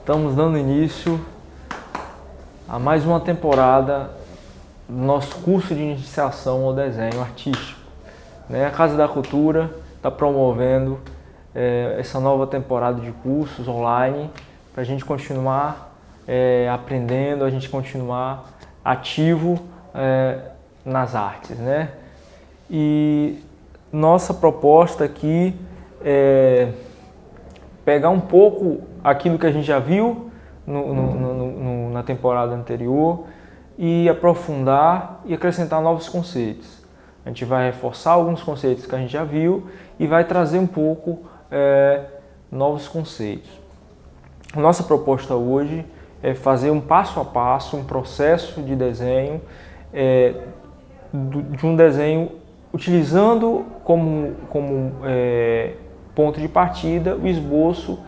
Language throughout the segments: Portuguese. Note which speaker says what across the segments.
Speaker 1: Estamos dando início a mais uma temporada do nosso curso de iniciação ao desenho artístico. A Casa da Cultura está promovendo essa nova temporada de cursos online para a gente continuar aprendendo, a gente continuar ativo nas artes, né? E nossa proposta aqui é pegar um pouco aquilo que a gente já viu na temporada anterior e aprofundar e acrescentar novos conceitos. A gente vai reforçar alguns conceitos que a gente já viu e vai trazer um pouco novos conceitos. Nossa proposta hoje é fazer um passo a passo, um processo de desenho, de um desenho utilizando como ponto de partida o esboço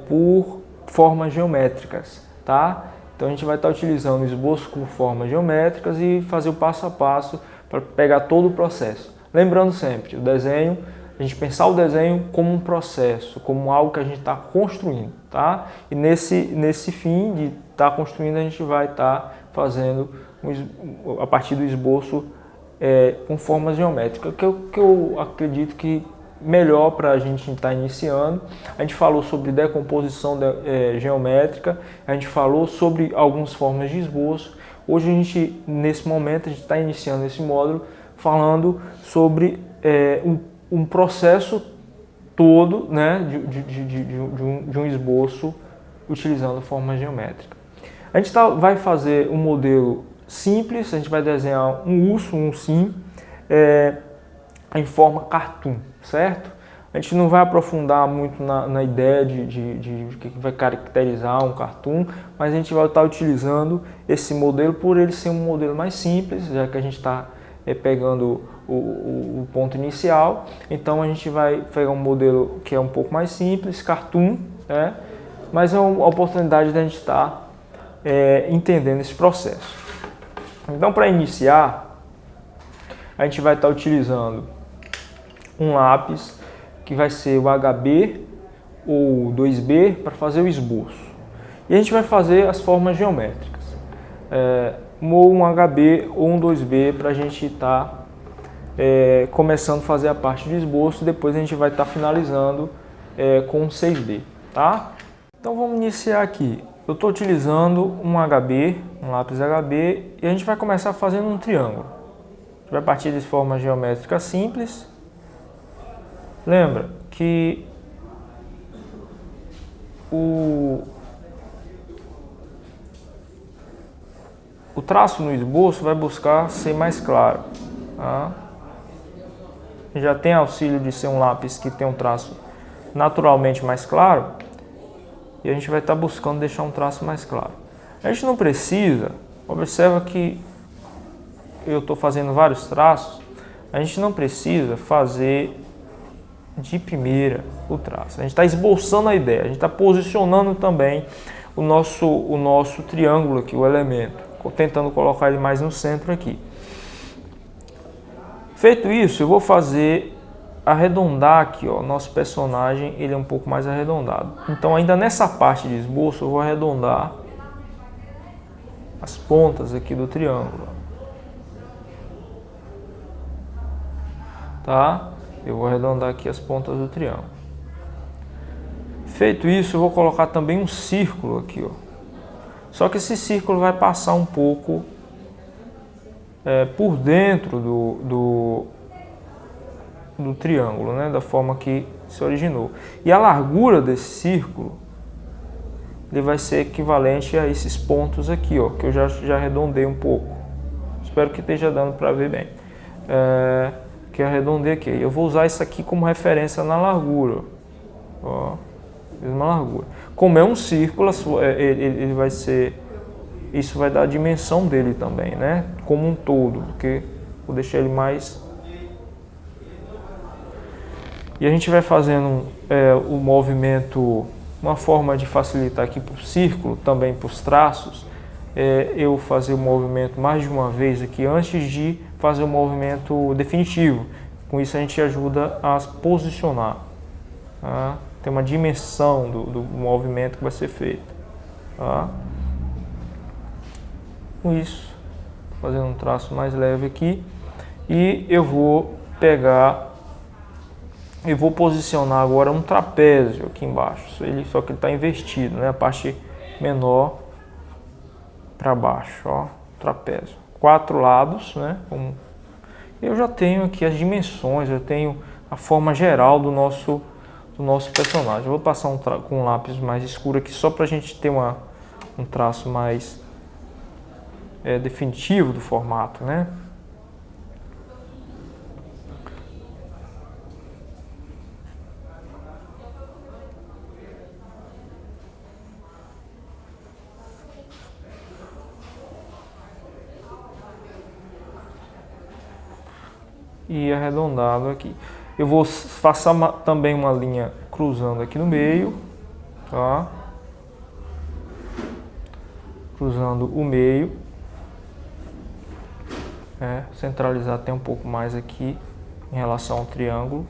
Speaker 1: por formas geométricas, tá? Então a gente vai estar utilizando o esboço com formas geométricas e fazer o passo a passo para pegar todo o processo. Lembrando sempre, o desenho, a gente pensar o desenho como um processo, como algo que a gente está construindo, tá? E nesse fim de estar construindo, a gente vai estar fazendo a partir do esboço com formas geométricas, que eu acredito que melhor para a gente estar iniciando. A gente falou sobre decomposição geométrica, a gente falou sobre algumas formas de esboço. Hoje nesse momento, a gente está iniciando esse módulo falando sobre um processo todo, né, de um esboço utilizando forma geométrica. A gente vai fazer um modelo simples, a gente vai desenhar um urso, um ursinho, em forma cartoon, certo? A gente não vai aprofundar muito na ideia de o que vai caracterizar um cartoon, mas a gente vai estar utilizando esse modelo por ele ser um modelo mais simples, já que a gente está pegando o ponto inicial. Então a gente vai pegar um modelo que é um pouco mais simples, cartoon, né? Mas é uma oportunidade de a gente estar entendendo esse processo. Então, para iniciar, a gente vai estar utilizando um lápis que vai ser o HB ou 2B para fazer o esboço. E a gente vai fazer as formas geométricas, ou um HB ou um 2B para a gente estar começando a fazer a parte do esboço. Depois a gente vai estar finalizando com um 6B, tá? Então vamos iniciar aqui. Eu estou utilizando um HB, um lápis HB, e a gente vai começar fazendo um triângulo. A gente vai partir de forma geométrica simples. Lembra que o traço no esboço vai buscar ser mais claro, tá? Já tem auxílio de ser um lápis que tem um traço naturalmente mais claro, e a gente vai estar buscando deixar um traço mais claro. A gente não precisa, observa que eu estou fazendo vários traços, a gente não precisa fazer de primeira o traço. A gente está esboçando a ideia, a gente está posicionando também o nosso triângulo aqui, o elemento, tentando colocar ele mais no centro aqui. Feito isso, eu vou arredondar aqui, ó, nosso personagem, ele é um pouco mais arredondado. Então ainda nessa parte de esboço eu vou arredondar as pontas aqui do triângulo, tá? Eu vou arredondar aqui as pontas do triângulo. Feito isso, eu vou colocar também um círculo aqui, ó. Só que esse círculo vai passar um pouco por dentro do triângulo, né, da forma que se originou. E a largura desse círculo ele vai ser equivalente a esses pontos aqui, ó, que eu já arredondei um pouco. Espero que esteja dando para ver bem. Que eu arredondei aqui. Eu vou usar isso aqui como referência na largura. Ó, mesma largura. Como é um círculo, ele vai ser... Isso vai dar a dimensão dele também, né? Como um todo, porque vou deixar ele mais... E a gente vai fazendo o movimento, uma forma de facilitar aqui para o círculo, também para os traços, eu fazer o movimento mais de uma vez aqui antes de fazer o movimento definitivo. Com isso a gente ajuda a posicionar, tá? ter uma dimensão do movimento que vai ser feito. Tá? Com isso, fazendo um traço mais leve aqui, e eu vou pegar e vou posicionar agora um trapézio aqui embaixo, só que ele está invertido, né? A parte menor para baixo, ó, trapézio. 4 lados, né? Eu já tenho aqui as dimensões, eu tenho a forma geral do nosso personagem. Eu vou passar com um lápis mais escuro aqui só para a gente ter um traço mais definitivo do formato, né? E arredondado aqui. Eu vou passar também uma linha cruzando aqui no meio, tá? Cruzando o meio, centralizar até um pouco mais aqui em relação ao triângulo.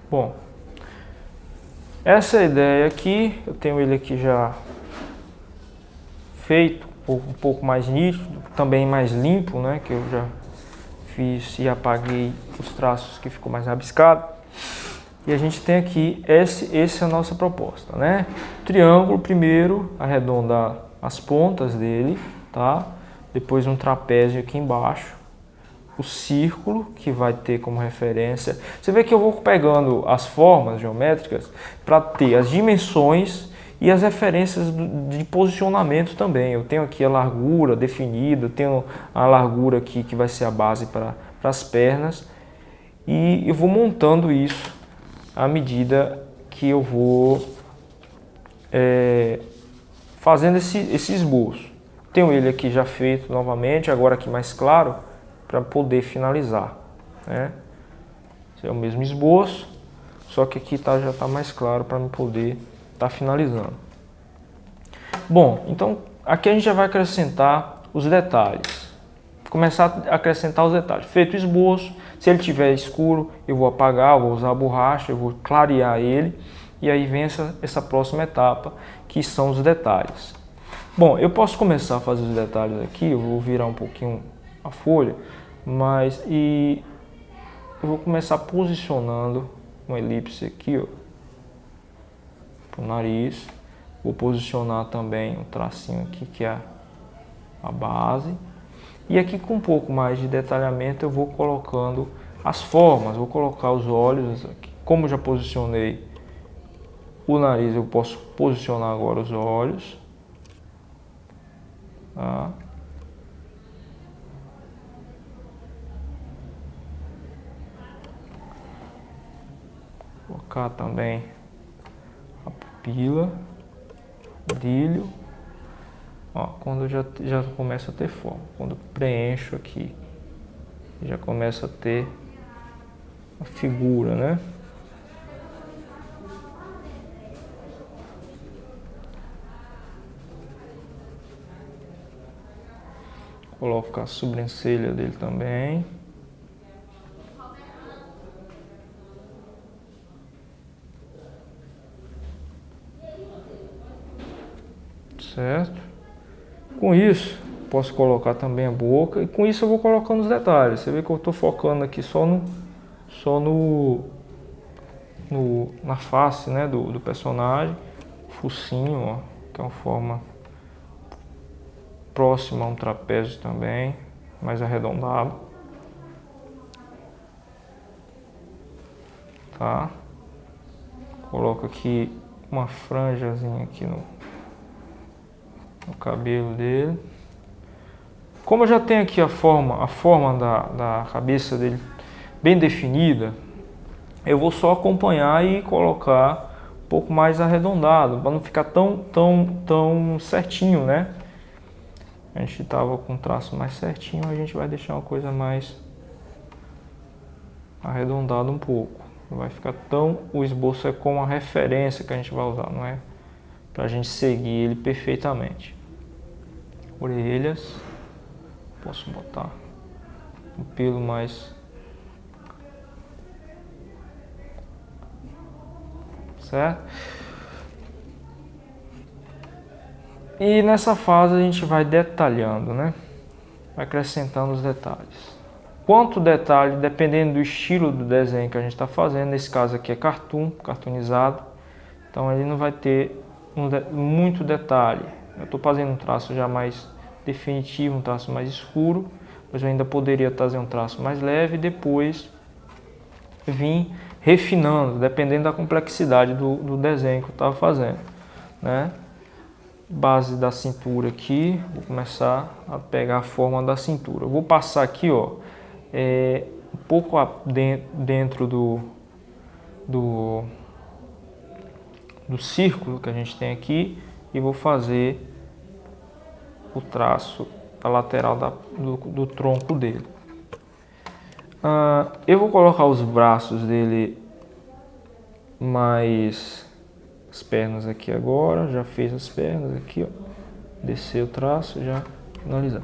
Speaker 1: Bom, essa é a ideia aqui, eu tenho ele aqui já feito, um pouco mais nítido, também mais limpo, né, que eu já fiz e apaguei os traços que ficou mais rabiscado. E a gente tem aqui, essa é a nossa proposta, né? Triângulo primeiro, arredondar as pontas dele, tá? Depois um trapézio aqui embaixo. O círculo, que vai ter como referência. Você vê que eu vou pegando as formas geométricas para ter as dimensões e as referências de posicionamento também. Eu tenho aqui a largura definida, eu tenho a largura aqui que vai ser a base para as pernas. E eu vou montando isso à medida que eu vou fazendo esse esboço. Tenho ele aqui já feito novamente, agora aqui mais claro, para poder finalizar, né? Esse é o mesmo esboço, só que aqui já está mais claro para me poder estar finalizando. Bom, então aqui a gente já vai acrescentar os detalhes. Começar a acrescentar os detalhes. Feito o esboço, se ele tiver escuro, eu vou apagar, eu vou usar a borracha, eu vou clarear ele, e aí vem essa próxima etapa, que são os detalhes. Bom, eu posso começar a fazer os detalhes aqui, eu vou virar um pouquinho a folha, eu vou começar posicionando uma elipse aqui, ó, pro nariz. Vou posicionar também um tracinho aqui que é a base. E aqui com um pouco mais de detalhamento eu vou colocando as formas, vou colocar os olhos aqui. Como eu já posicionei o nariz, eu posso posicionar agora os olhos. Tá? Colocar também a pupila, o brilho. Ó, quando já começa a ter forma, quando preencho aqui, já começa a ter a figura, né? Coloco a sobrancelha dele também. Certo? Com isso, posso colocar também a boca, e com isso eu vou colocando os detalhes. Você vê que eu estou focando aqui só na face, né, do personagem. Focinho, ó, que é uma forma próxima a um trapézio também, mais arredondado. Tá? Coloco aqui uma franjazinha aqui no cabelo dele. Como eu já tenho aqui a forma da cabeça dele bem definida, eu vou só acompanhar e colocar um pouco mais arredondado, para não ficar tão certinho, né? A gente estava com um traço mais certinho, a gente vai deixar uma coisa mais arredondada um pouco. Não vai ficar tão... O esboço é como a referência que a gente vai usar, não é pra gente seguir ele perfeitamente. Orelhas. Posso botar um pelo mais... Certo? E nessa fase a gente vai detalhando, né? Vai acrescentando os detalhes. Quanto detalhe, dependendo do estilo do desenho que a gente está fazendo, nesse caso aqui é cartoonizado, então ele não vai ter muito detalhe. Eu estou fazendo um traço já mais definitivo, um traço mais escuro, mas eu ainda poderia fazer um traço mais leve e depois vir refinando, dependendo da complexidade do desenho que eu estava fazendo, né? Base da cintura aqui, vou começar a pegar a forma da cintura. Eu vou passar aqui, ó, um pouco dentro do círculo que a gente tem aqui e vou fazer o traço da lateral do tronco dele. Eu vou colocar os braços dele mais as pernas aqui agora, já fiz as pernas aqui, ó, descer o traço, já finalizar.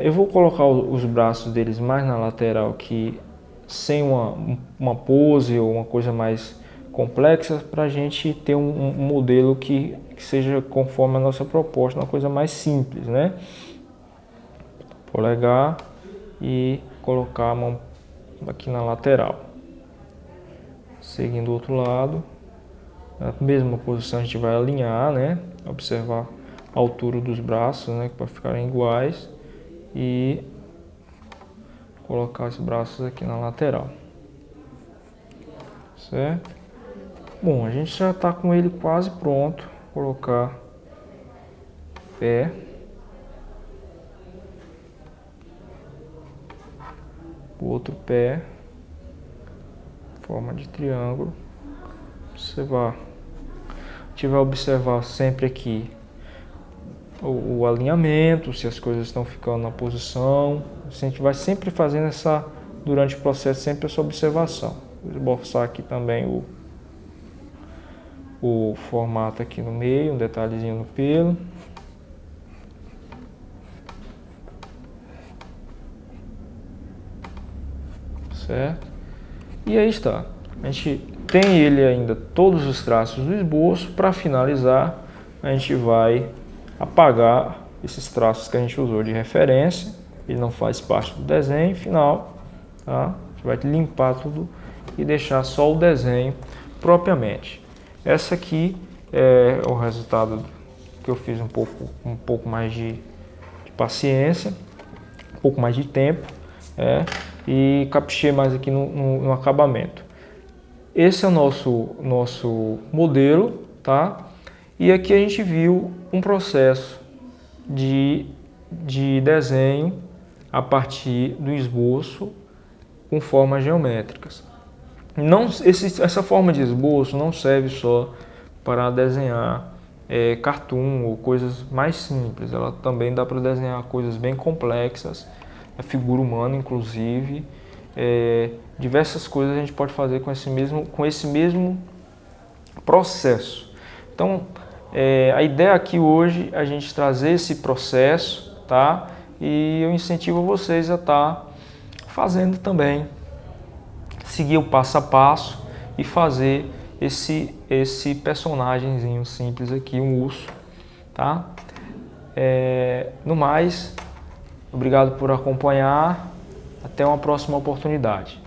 Speaker 1: Eu vou colocar os braços deles mais na lateral aqui, sem uma pose ou uma coisa mais complexa, para a gente ter um modelo que seja conforme a nossa proposta, uma coisa mais simples, né? Polegar e colocar a mão aqui na lateral. Seguindo o outro lado, na mesma posição a gente vai alinhar, né? Observar a altura dos braços, né? Para ficarem iguais e colocar os braços aqui na lateral, certo? Bom, a gente já está com ele quase pronto. Vou colocar pé, o outro pé, forma de triângulo. Você vai observar sempre aqui o alinhamento, se as coisas estão ficando na posição. A gente vai sempre fazendo durante o processo, sempre essa observação. Vou esboçar aqui também o formato aqui no meio, um detalhezinho no pelo. Certo? E aí está. A gente tem ele ainda, todos os traços do esboço. Para finalizar, a gente vai apagar esses traços que a gente usou de referência. Ele não faz parte do desenho final, tá? A gente vai limpar tudo e deixar só o desenho propriamente. Essa aqui é o resultado que eu fiz um pouco mais de paciência, um pouco mais de tempo, e caprichei mais aqui no acabamento. Esse é o nosso modelo, tá? E aqui a gente viu um processo de desenho a partir do esboço com formas geométricas. Essa forma de esboço não serve só para desenhar cartoon ou coisas mais simples. Ela também dá para desenhar coisas bem complexas, a figura humana inclusive. Diversas coisas a gente pode fazer com esse mesmo processo. Então, a ideia aqui hoje é a gente trazer esse processo, tá? E eu incentivo vocês a estar fazendo também, seguir o passo a passo e fazer esse personagemzinho simples aqui, um urso, tá? No mais, obrigado por acompanhar. Até uma próxima oportunidade.